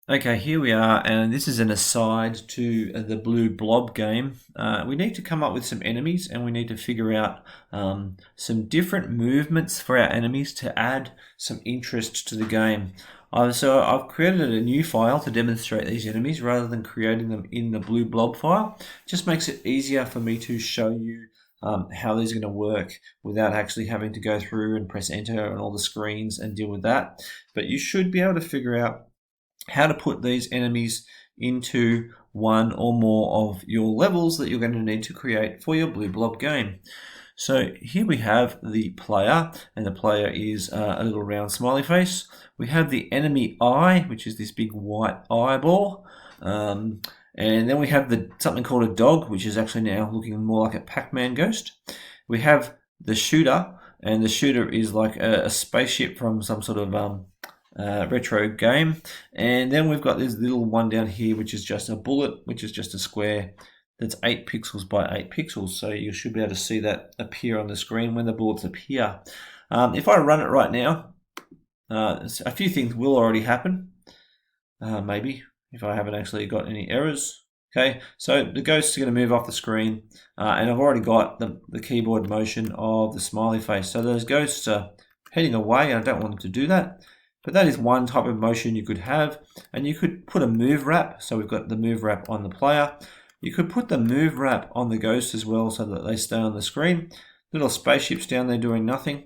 Okay, here we are, and this is an aside to the BlueBlob game. We need to come up with some enemies, and we need to figure out some different movements for our enemies to add some interest to the game. So I've created a new file to demonstrate these enemies rather than creating them in the BlueBlob file. Just makes it easier for me to show you how these are going to work without actually having to go through and press enter on all the screens and deal with that. But you should be able to figure out how to put these enemies into one or more of your levels that you're going to need to create for your BlueBlob game. So here we have the player, and the player is a little round smiley face. We have the enemy eye, which is this big white eyeball. And then we have something called a dog, which is actually now looking more like a Pac-Man ghost. We have the shooter, and the shooter is like a spaceship from some sort of retro game. And then we've got this little one down here, which is just a bullet, which is just a square that's 8 pixels by 8 pixels. So you should be able to see that appear on the screen when the bullets appear. If I run it right now, a few things will already happen. Maybe if I haven't actually got any errors. Okay, so the ghosts are going to move off the screen, and I've already got the keyboard motion of the smiley face. So those ghosts are heading away. I don't want them to do that. But that is one type of motion you could have, and you could put a move wrap. So we've got the move wrap on the player. You could put the move wrap on the ghost as well so that they stay on the screen. Little spaceships down there doing nothing,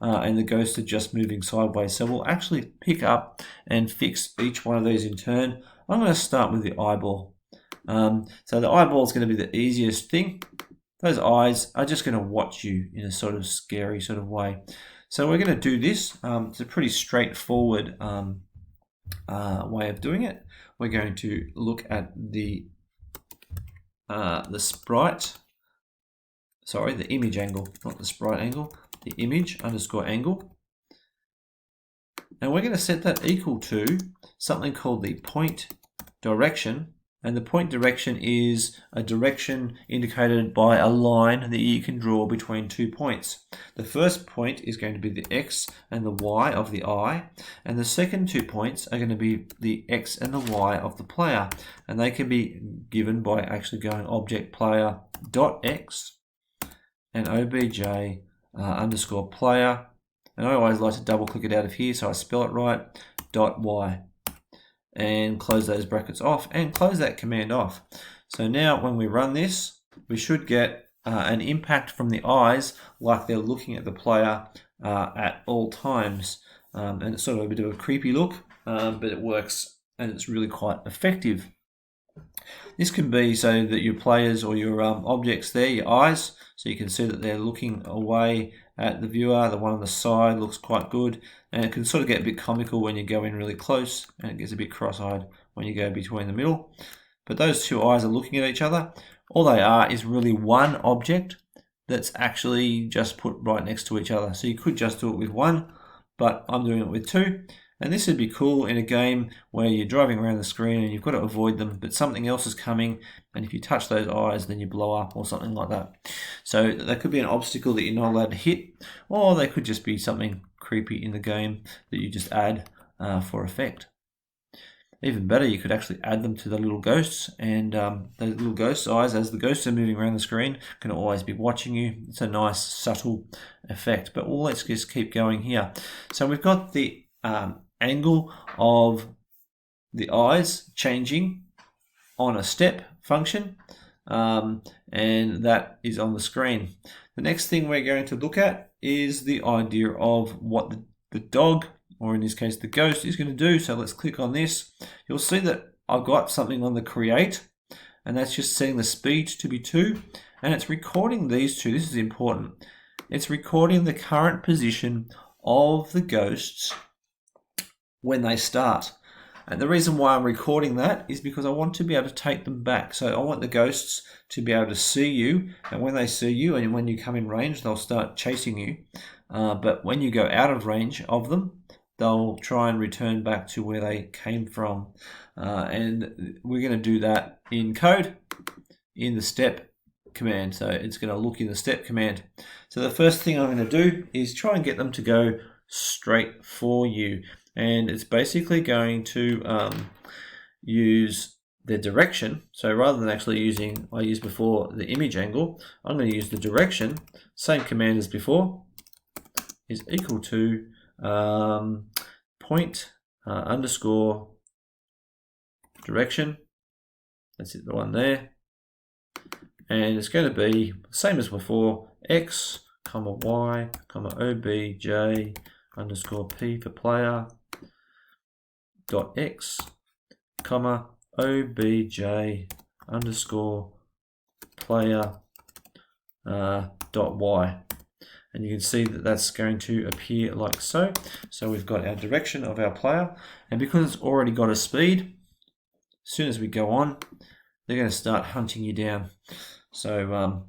and the ghosts are just moving sideways. So we'll actually pick up and fix each one of these in turn. I'm going to start with the eyeball. So the eyeball is going to be the easiest thing. Those eyes are just going to watch you in a sort of scary sort of way. So we're going to do this. It's a pretty straightforward way of doing it. We're going to look at the sprite. Sorry, the image angle, not the sprite angle. The image _ angle. And we're going to set that equal to something called the point direction. And the point direction is a direction indicated by a line that you can draw between 2 points. The first point is going to be the X and the Y of the eye, and the second 2 points are going to be the X and the Y of the player. And they can be given by actually going object player dot X and obj _ player. And I always like to double click it out of here so I spell it right, dot Y. And close those brackets off and close that command off. So now when we run this, we should get an impact from the eyes like they're looking at the player at all times. And it's sort of a bit of a creepy look, but it works and it's really quite effective. This can be so that your players or your objects there, your eyes, so you can see that they're looking away at the viewer. The one on the side looks quite good, and it can sort of get a bit comical when you go in really close, and it gets a bit cross-eyed when you go between the middle. But those two eyes are looking at each other. All they are is really one object that's actually just put right next to each other. So you could just do it with one, but I'm doing it with two. And this would be cool in a game where you're driving around the screen and you've got to avoid them, but something else is coming, and if you touch those eyes, then you blow up or something like that. So that could be an obstacle that you're not allowed to hit, or they could just be something creepy in the game that you just add for effect. Even better, you could actually add them to the little ghosts, and those little ghost eyes, as the ghosts are moving around the screen, can always be watching you. It's a nice, subtle effect, but let's just keep going here. So we've got the angle of the eyes changing on a step function, and that is on the screen. The next thing we're going to look at is the idea of what the dog, or in this case the ghost, is going to do. So let's click on this. You'll see that I've got something on the create, and that's just setting the speed to be 2, and it's recording these two. This is important. It's recording the current position of the ghosts when they start. And the reason why I'm recording that is because I want to be able to take them back. So I want the ghosts to be able to see you, and when they see you and when you come in range, they'll start chasing you. But when you go out of range of them, they'll try and return back to where they came from. And we're going to do that in code in the step command. So it's going to look in the step command. So the first thing I'm going to do is try and get them to go straight for you. and it's basically going to use the direction. So rather than actually using, I used before, the image angle, I'm going to use the direction, same command as before, is equal to point underscore direction. That's it, the one there. And it's going to be same as before, x, comma y, comma obj underscore p for player, dot x, comma obj underscore player dot y. And you can see that that's going to appear like so. So we've got our direction of our player, and because it's already got a speed, as soon as we go on, they're going to start hunting you down. So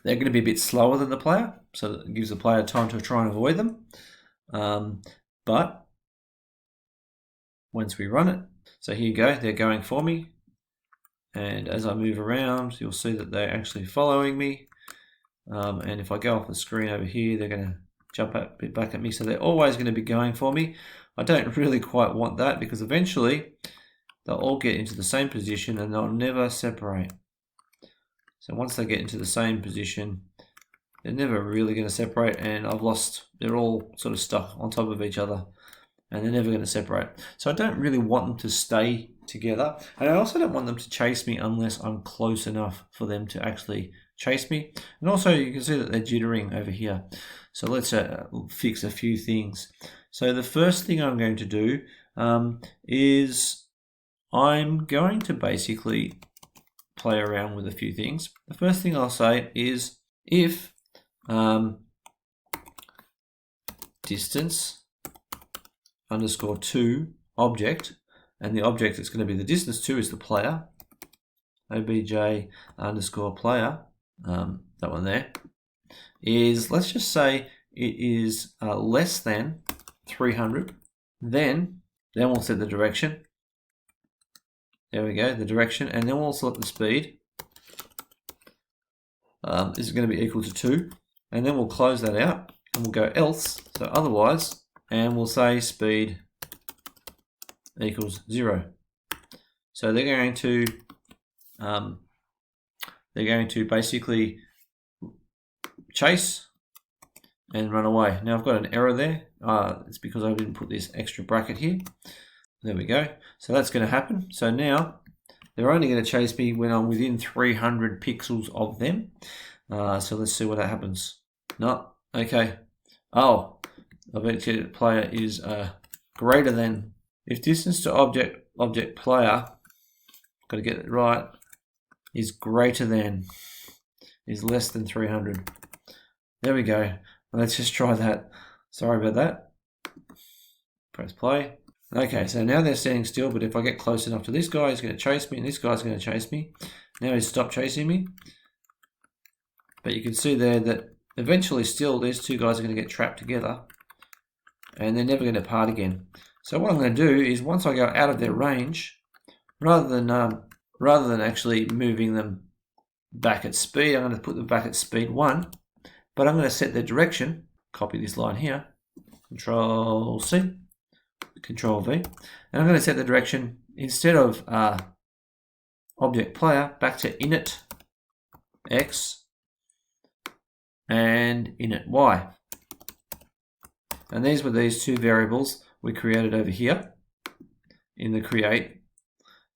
they're going to be a bit slower than the player, so that it gives the player time to try and avoid them. But once we run it, so here you go, they're going for me. And as I move around, you'll see that they're actually following me. And if I go off the screen over here, they're going to jump a bit back at me. So they're always going to be going for me. I don't really quite want that, because eventually they'll all get into the same position and they'll never separate. So once they get into the same position, they're never really going to separate, and they're all sort of stuck on top of each other, and they're never going to separate. So I don't really want them to stay together, and I also don't want them to chase me unless I'm close enough for them to actually chase me. And also you can see that they're jittering over here. So let's fix a few things. So the first thing I'm going to do is I'm going to basically play around with a few things. The first thing I'll say is if distance underscore to object, and the object that's going to be the distance to is the player, obj underscore player, that one there, is, let's just say it is less than 300, then we'll set the direction. There we go, the direction, and then we'll select the speed. This is going to be equal to 2, and then we'll close that out, and we'll go else, so otherwise, and we'll say speed equals 0. So they're going to basically chase and run away. Now I've got an error there. It's because I didn't put this extra bracket here. There we go. So that's going to happen. So now they're only going to chase me when I'm within 300 pixels of them. So let's see what that happens. No, okay. Oh, I bet you the player is greater than. If distance to object player, got to get it right, is greater than, is less than 300. There we go. Let's just try that. Sorry about that. Press play. Okay, so now they're standing still, but if I get close enough to this guy, he's going to chase me, and this guy's going to chase me. Now he's stopped chasing me. But you can see there that eventually still these two guys are going to get trapped together, and they're never going to part again. So what I'm going to do is, once I go out of their range, rather than actually moving them back at speed, I'm going to put them back at speed 1, but I'm going to set their direction, copy this line here, Control C, Control V, and I'm going to set the direction, instead of object player, back to init X and init Y. And these were these two variables we created over here in the create.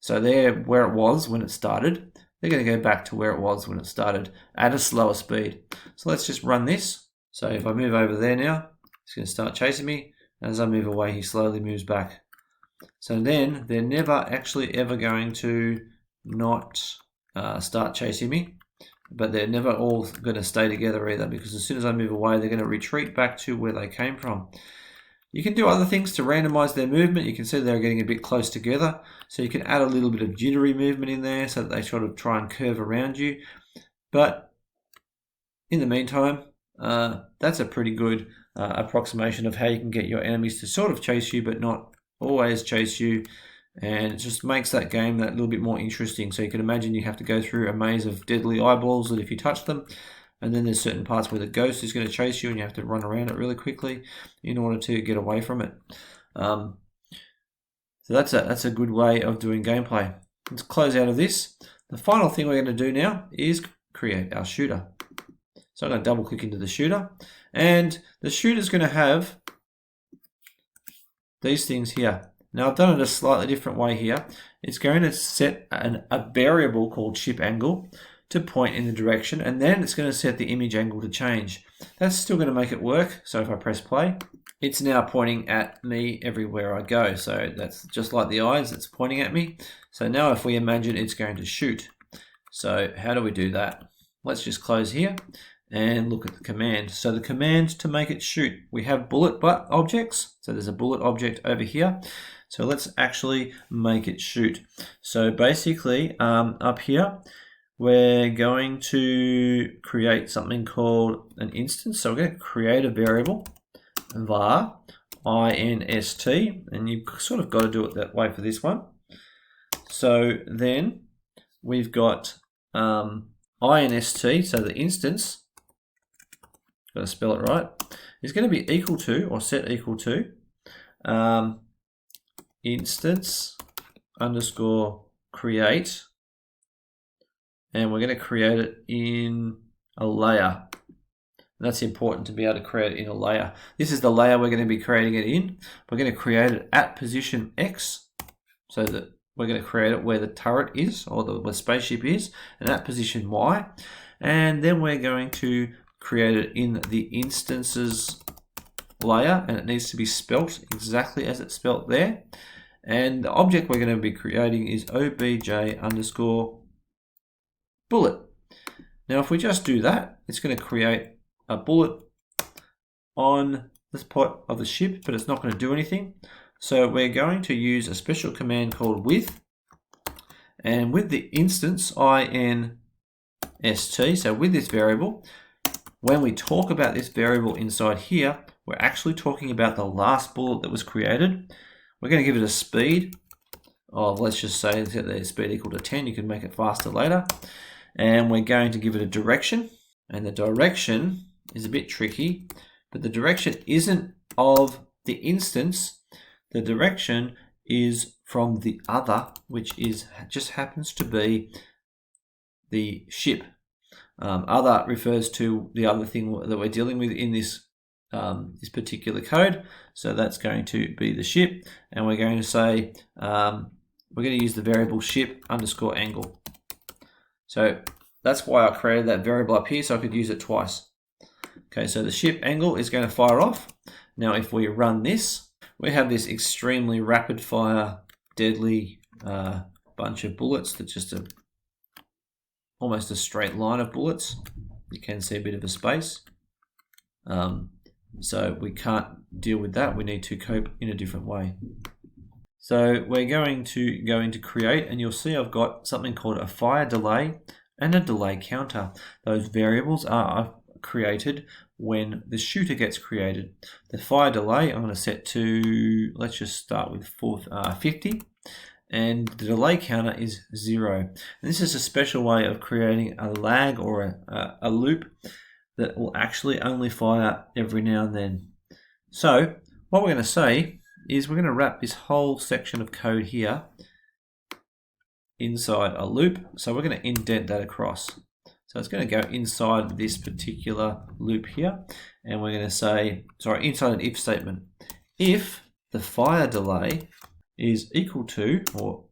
So they're where it was when it started. They're going to go back to where it was when it started at a slower speed. So let's just run this. So if I move over there now, it's going to start chasing me. As I move away, he slowly moves back. So then they're never actually ever going to not start chasing me, but they're never all going to stay together either, because as soon as I move away, they're going to retreat back to where they came from. You can do other things to randomize their movement. You can see they're getting a bit close together. So you can add a little bit of jittery movement in there so that they sort of try and curve around you. But in the meantime, that's a pretty good approximation of how you can get your enemies to sort of chase you, but not always chase you. And it just makes that game that little bit more interesting. So you can imagine you have to go through a maze of deadly eyeballs that if you touch them, and then there's certain parts where the ghost is going to chase you and you have to run around it really quickly in order to get away from it. So that's a good way of doing gameplay. Let's close out of this. The final thing we're going to do now is create our shooter. So I'm going to double click into the shooter, and the shooter is going to have these things here. Now I've done it a slightly different way here. It's going to set a variable called ship angle to point in the direction, and then it's going to set the image angle to change. That's still going to make it work. So if I press play, it's now pointing at me everywhere I go. So that's just like the eyes, it's pointing at me. So now if we imagine it's going to shoot. So how do we do that? Let's just close here and look at the command. So the command to make it shoot, we have bullet butt objects. So there's a bullet object over here. So let's actually make it shoot. So basically up here, we're going to create something called an instance. So we're going to create a variable, var inst, and you've sort of got to do it that way for this one. So then we've got inst, so the instance, got to spell it right, is going to be equal to, or set equal to, instance underscore create, and we're going to create it in a layer. That's important to be able to create it in a layer. This is the layer we're going to be creating it in. We're going to create it at position X, so that we're going to create it where the turret is, or the spaceship is, and at position Y. And then we're going to create it in the instances layer, and it needs to be spelt exactly as it's spelt there. And the object we're going to be creating is obj underscore bullet. Now if we just do that, it's going to create a bullet on this part of the ship, but it's not going to do anything. So we're going to use a special command called with, and with the instance inst, so with this variable, when we talk about this variable inside here, we're actually talking about the last bullet that was created. We're going to give it a speed of, let's just say the speed equal to 10. You can make it faster later. And we're going to give it a direction, and the direction is a bit tricky, but the direction isn't of the instance. The direction is from the other, which is just happens to be the ship. Other refers to the other thing that we're dealing with in this this particular code. So that's going to be the ship, and we're going to say we're going to use the variable ship underscore angle. So that's why I created that variable up here, so I could use it twice. Okay, so the ship angle is going to fire off. Now if we run this, we have this extremely rapid fire, deadly bunch of bullets that's just almost a straight line of bullets. You can see a bit of a space. So we can't deal with that. We need to cope in a different way. So we're going to go into create, and you'll see I've got something called a fire delay and a delay counter. Those variables are created when the shooter gets created. The fire delay I'm going to set to, let's just start with 50, and the delay counter is 0. And this is a special way of creating a lag or a loop that will actually only fire every now and then. So what we're going to say is we're going to wrap this whole section of code here inside a loop. So we're going to indent that across. So it's going to go inside this particular loop here, and we're going to say, sorry, inside an if statement. If the fire delay is equal to, or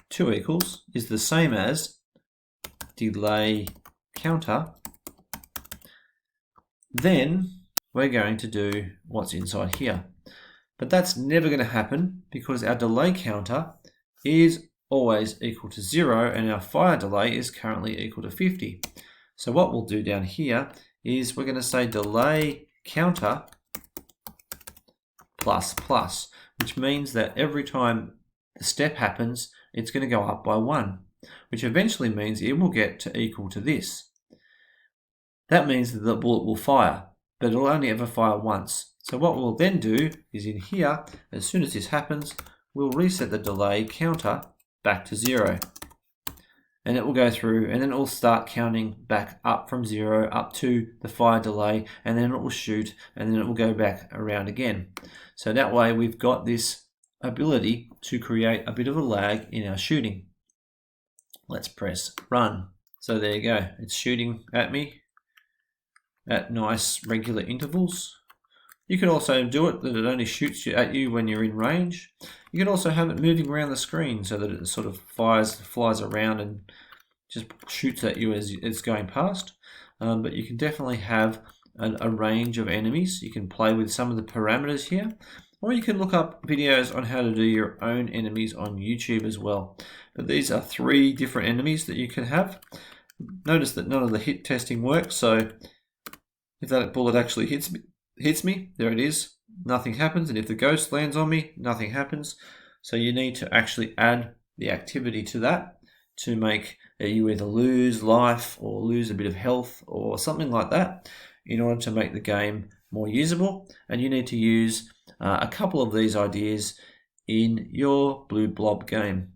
2 equals, is the same as delay counter, then we're going to do what's inside here. But that's never going to happen because our delay counter is always equal to 0, and our fire delay is currently equal to 50. So what we'll do down here is we're going to say delay counter plus plus, which means that every time the step happens, it's going to go up by 1, which eventually means it will get to equal to this. That means that the bullet will fire, but it'll only ever fire once. So what we'll then do is in here, as soon as this happens, we'll reset the delay counter back to 0. and it will go through, and then it will start counting back up from 0 up to the fire delay, and then it will shoot, and then it will go back around again. So that way we've got this ability to create a bit of a lag in our shooting. Let's press run. So there you go, it's shooting at me at nice regular intervals. You can also do it that it only shoots at you when you're in range. You can also have it moving around the screen so that it sort of flies around and just shoots at you as it's going past. But you can definitely have a range of enemies. You can play with some of the parameters here, or you can look up videos on how to do your own enemies on YouTube as well. But these are 3 different enemies that you can have. Notice that none of the hit testing works, so if that bullet actually hits me, there it is, nothing happens, and if the ghost lands on me, nothing happens. So you need to actually add the activity to that to make you either lose life or lose a bit of health or something like that in order to make the game more usable. And you need to use a couple of these ideas in your BlueBlob game.